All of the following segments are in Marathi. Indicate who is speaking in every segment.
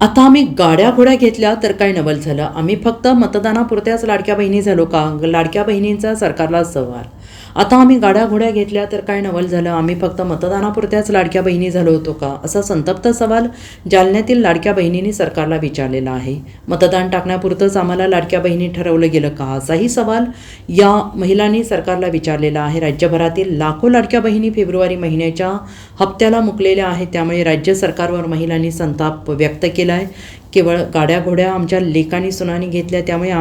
Speaker 1: आता आम्ही गाड्या घोड्या घेतल्या तर काय नवल झालं. आम्ही फक्त मतदानापुरत्याच लाडक्या बहिणी झालो का. लाडक्या बहिणींचा सरकारला सवाल. आता आम्ही गाड्या घोड्या घेतल्या तर काय नवल झालं. आम्ही फक्त मतदानापुरत्याच लाडक्या बहिणी झालो होतो का, असा संतप्त सवाल जालन्यातील लाडक्या बहिणींनी सरकारला विचारलेला आहे. मतदान टाकण्यापुरतंच आम्हाला लाडक्या बहिणी ठरवलं गेलं का, असाही सवाल या महिलांनी सरकारला विचारलेला आहे. राज्यभरातील लाखो लाडक्या बहिणी फेब्रुवारी महिन्याच्या हप्त्याला मुकलेल्या आहेत. त्यामुळे राज्य सरकारवर महिलांनी संताप व्यक्त केला आहे. केवळ गाड्या घोड्या आमच्या लेकांनी सुनानी घेतल्या, त्यामुळे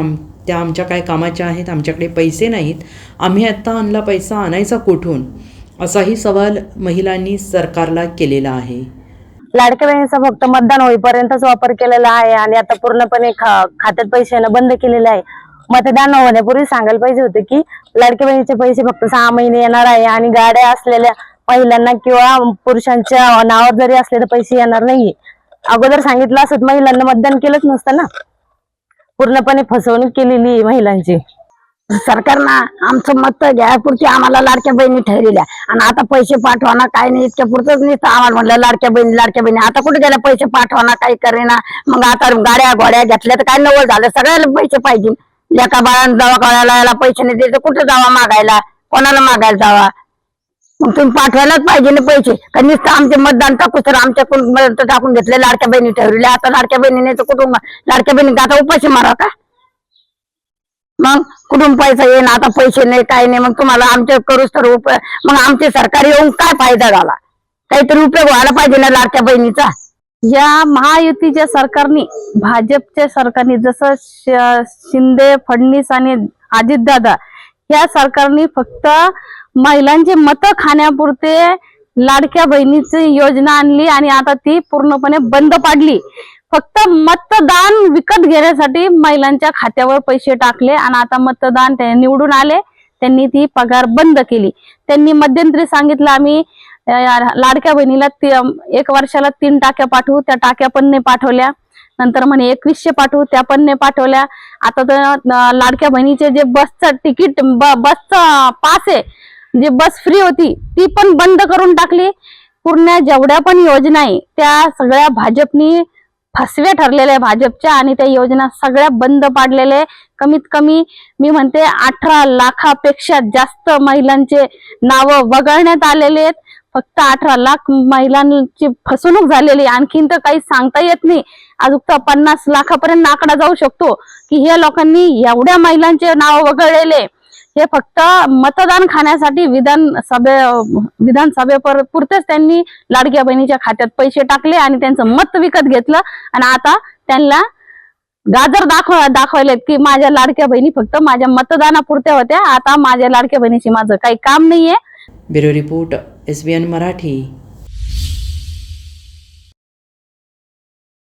Speaker 1: त्या आमच्या काय कामाच्या आहेत. आमच्याकडे पैसे नाहीत. आम्ही आत्ता आणला पैसा आणायचा कुठून, असाही सवाल महिलांनी सरकारला केलेला आहे.
Speaker 2: लाडक्या बहिणीचा फक्त मतदान होईपर्यंतच वापर केलेला आहे आणि आता पूर्णपणे खात्यात पैसे येणं बंद केलेले आहे. मतदान होण्यापूर्वी सांगायला पाहिजे होते की लाडक्या बहिणीचे पैसे फक्त 6 महिने येणार आहे आणि गाड्या असलेल्या महिलांना किंवा पुरुषांच्या नावावर जरी असले तर पैसे येणार नाहीये. अगोदर सांगितलं असत महिलांना मतदान केलंच नसतं ना. पूर्णपणे फसवणूक केलेली महिलांची.
Speaker 3: सरकारनं आमचं मत घ्यायपुरती आम्हाला लाडक्या बहिणी ठरविल्या आणि आता पैसे पाठवाना काय नाही, इतक्या पुरतच नाही. आम्हाला म्हणलं लाडक्या बहिणी आता कुठे गेल्या, पैसे पाठवाना काही करेना. मग आता गाड्या घोड्या घेतल्या तर काय नवल झालं. सगळ्याला पैसे पाहिजे. लेका बाळांना दवाखान्याला यायला पैसे नाही द्यायचे, कुठे जावा मागायला, कोणाला मागायला जावा. मग तुम्ही पाठवायलाच पाहिजे ना पैसे. का नुसतं आमचे मतदान टाकू तर आमच्याकडून टाकून घेतले, लाडक्या बहिणी ठरविल्या. आता लाडक्या बहिणीने तर कुठून लाडक्या बहिणी आता उपाशी मारा का. मग कुठून पैसा येईन, आता पैसे नाही काय नाही. मग तुम्हाला आमच्या करूच तर मग आमचे सरकार येऊन काय फायदा झाला. काहीतरी उपयोग व्हायला पाहिजे ना लाडक्या बहिणीचा.
Speaker 2: या महायुतीच्या सरकारने, भाजपच्या सरकारने, जसं शिंदे, फडणवीस आणि अजितदादा या सरकारने फक्त महिलांचे मत खाण्यापुरते लाडक्या बहिणीची योजना आणली आणि आता ती पूर्णपणे बंद पाडली. फक्त मतदान विकत घेण्यासाठी महिलांच्या खात्यावर पैसे टाकले आणि आता मतदान निवडून आले, त्यांनी ती पगार बंद केली. त्यांनी मध्यंतरी सांगितलं आम्ही लाडक्या बहिणीला 1 वर्षाला 3 टाक्या पाठवू, त्या टाक्या पण नाही पाठवल्या. नंतर म्हणे 2100 पाठवू, त्या पण नाही पाठवल्या. आता तर लाडक्या बहिणीचे जे बसचं तिकीट, बसचं पास आहे, जे बस फ्री होती ती पण बंद करून टाकली. पूर्ण जेवढ्या पण योजना आहे त्या सगळ्या भाजपनी फसव्या ठरलेल्या आहे भाजपच्या आणि त्या योजना सगळ्या बंद पाडलेल्या. कमीत कमी मी म्हणते 18 लाखापेक्षा जास्त महिलांचे नाव वगळण्यात आलेले आहेत. फक्त 18 लाख महिलांची फसवणूक झालेली. आणखीन तर काही सांगता येत नाही. अजून 50 लाखापर्यंत आकडा जाऊ शकतो की हे लोकांनी एवढ्या महिलांचे नाव वगळलेले. हे फक्त मतदान खाण्यासाठी विधानसभे पुरतेच त्यांनी लाडक्या बहिणीच्या खात्यात पैसे टाकले आणि त्यांचं मत विकत घेतलं आणि आता त्यांना गाजर दाखवलेत की माझ्या लाडक्या बहिणी फक्त माझ्या मतदानापुरत्या होत्या. आता माझ्या लाडक्या बहिणीशी माझं काही काम नाहीये.
Speaker 1: Bureau report, SBN Marathi.